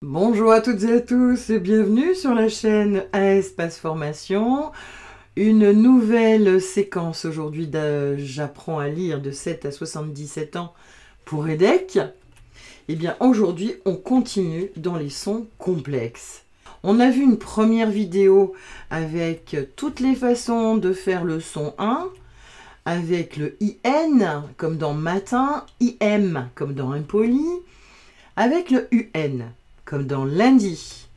Bonjour à toutes et à tous et bienvenue sur la chaîne Espace Formation. Une nouvelle séquence aujourd'hui J'apprends à lire de 7 à 77 ans pour EDEC. Et bien aujourd'hui on continue dans les sons complexes. On a vu une première vidéo avec toutes les façons de faire le son 1, avec le IN comme dans matin, IM comme dans impoli, avec le UN comme dans lundi,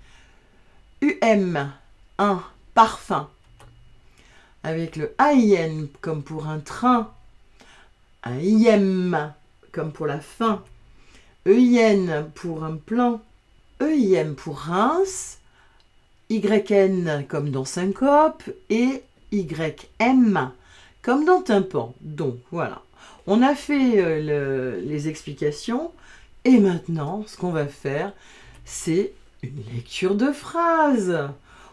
UM, un parfum, avec le AIN comme pour un train, un IM comme pour la fin, EIN pour un plan, EIM pour Reims, YN comme dans syncope et YM comme dans tympan. Donc voilà, on a fait les explications et maintenant ce qu'on va faire, c'est une lecture de phrases.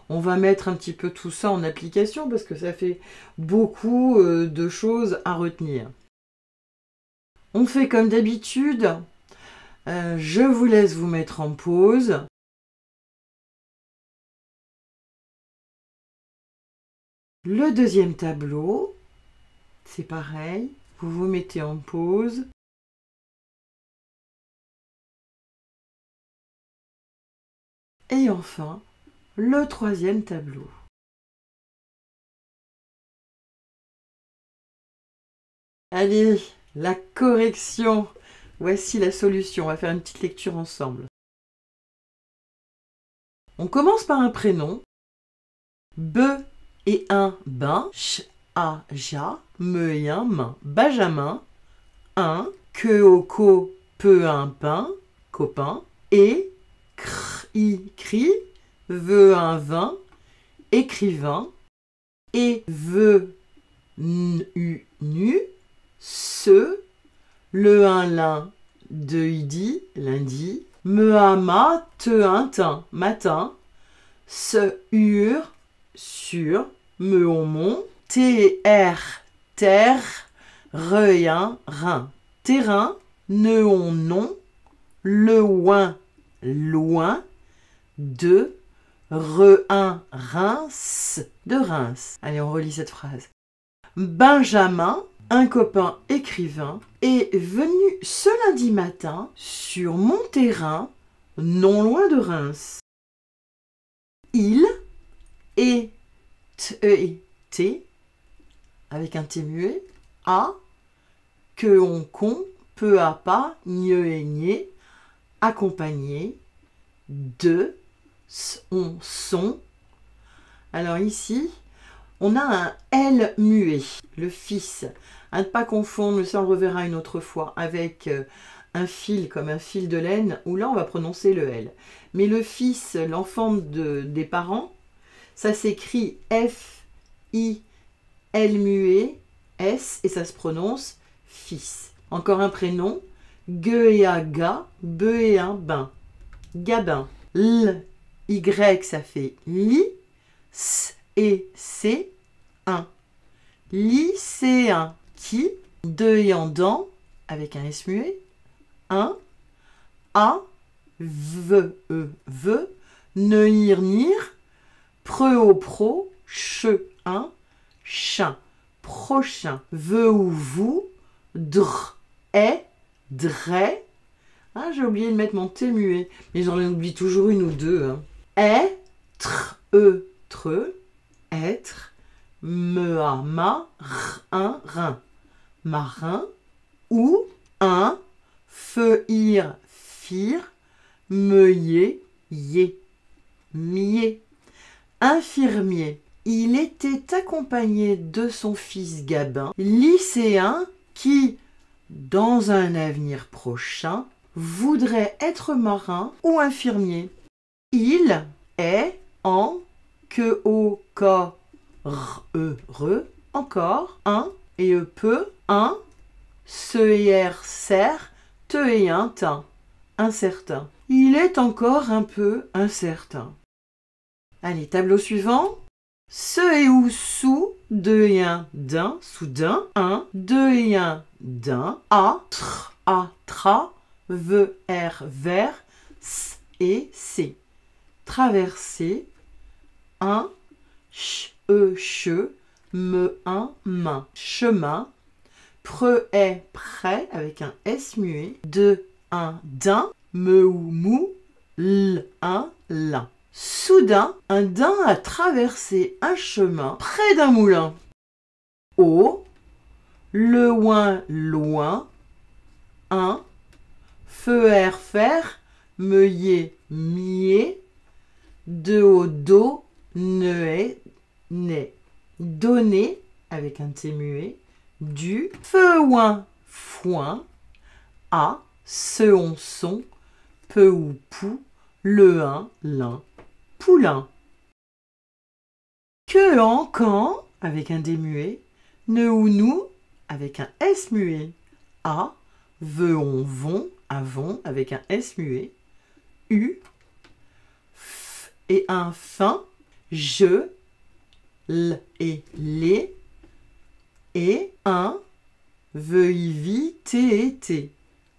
On va mettre un petit peu tout ça en application parce que ça fait beaucoup de choses à retenir. On fait comme d'habitude. Je vous laisse vous mettre en pause. Le deuxième tableau, c'est pareil. Vous vous mettez en pause. Et enfin, le troisième tableau. Allez, la correction. Voici la solution. On va faire une petite lecture ensemble. On commence par un prénom. B et un bain. Ch, a, ja. Me et un main. Benjamin. Un. Que au co. Peu un pain. Copain. Et. Cr, i, cri. Veut un vin. Écrivain. Et veut nu, nu. Ce. Le un lin. De idi. Lundi. Me ama. Te un tin. Matin. Se ur. Sur. Me on mon. Ter. Terre. Rein. Rein. Terrain. Ne on non. Le ouin. Loin. De. Rein. Reims. De Reims. Allez, on relit cette phrase. Benjamin, un copain écrivain, est venu ce lundi matin sur mon terrain, non loin de Reims. Il est T, avec un T muet, a, que on con, peu à pas, nieu et nier, accompagné, de, on son. Alors ici, on a un L muet, le fils. À ne pas confondre, mais ça on le reverra une autre fois, avec un fil comme un fil de laine, où là on va prononcer le L. Mais le fils, l'enfant des parents, ça s'écrit F, I, L muet, S, et ça se prononce fils. Encore un prénom, Ge et a ga, be et un bain. Gabin. L, Y, ça fait li, S et C, un. Lycéen, qui, deux et en dents, avec un S muet, un, a, ve, ne ir, nir, pre au pro, che, un, chien, prochain, ve ou vous, dr, est, dre. Ah, j'ai oublié de mettre mon T muet, mais j'en oublie toujours une ou deux. Hein. Être, tre, être, me, a, ma, un, rein, marin, ou, un, feu, ir, fir, meuiller, yé, mier. Infirmier. Il était accompagné de son fils Gabin, lycéen, qui, dans un avenir prochain, voudrait être marin ou infirmier. Il est en que au co re encore un et peut un se et r serre te et un teint incertain. Il est encore un peu incertain. Allez, tableau suivant. Ce et ou sous, deux et un d'un, soudain, un, deux et un d'un, a, tr, a, tra, ve, r, vers, s, et C. Traverser, un, ch, me, un, main. Chemin, prêt, prêt, avec un S muet. De, un, d'un, me ou mou, un, lin. Soudain, un daim a traversé un chemin près d'un moulin. Au, le ouin, loin, un, faire, faire, meuiller, mier, de au dos, ne, donner, avec un T muet, du, feu, ouin, foin, à, se, on, son, peu ou pou, le un, l'un, poulain. Que, en, quand, avec un D muet, ne ou nous, avec un S muet, à, veut, on, vont, avons, avec un S muet, U, F et un fin, je, L et les, et un, veuille, vie, T et T,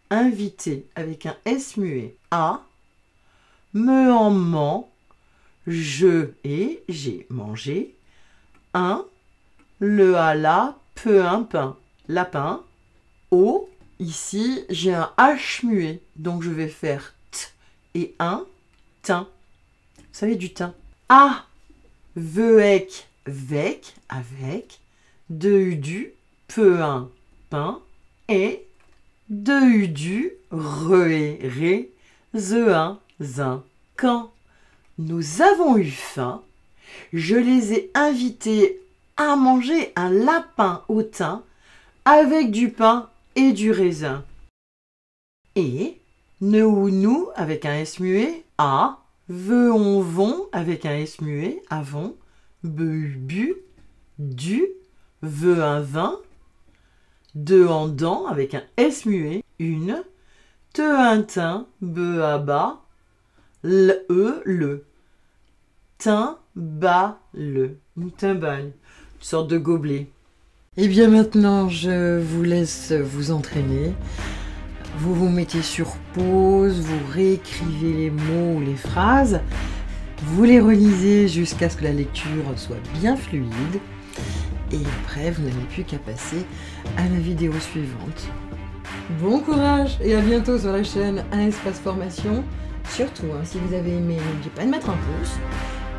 invité, avec un S muet, A, me en ment, je et j'ai mangé, un, le à la, peu un pain, lapin, au, ici j'ai un H muet, donc je vais faire T et un, tin. Vous savez, du thym. A, veuec, vec, avec, de du, peu un, pain, et, de du, re et ré, ze un, zin. Quand nous avons eu faim, je les ai invités à manger un lapin au thym avec du pain et du raisin. Et, ne ou nous, avec un S muet, a, veut, on, vont, avec un S muet, avons, bu, du, veut, un vin, de, en, dent, avec un S muet, une, te, un, tin, be, à, bas, le, tin, bas, le, une timbale, une sorte de gobelet. Et bien maintenant, je vous laisse vous entraîner. Vous vous mettez sur pause, vous réécrivez les mots ou les phrases, vous les relisez jusqu'à ce que la lecture soit bien fluide. Et après, vous n'avez plus qu'à passer à la vidéo suivante. Bon courage et à bientôt sur la chaîne Un Espace Formation. Surtout, si vous avez aimé, n'oubliez pas de mettre un pouce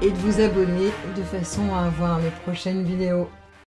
et de vous abonner de façon à avoir mes prochaines vidéos.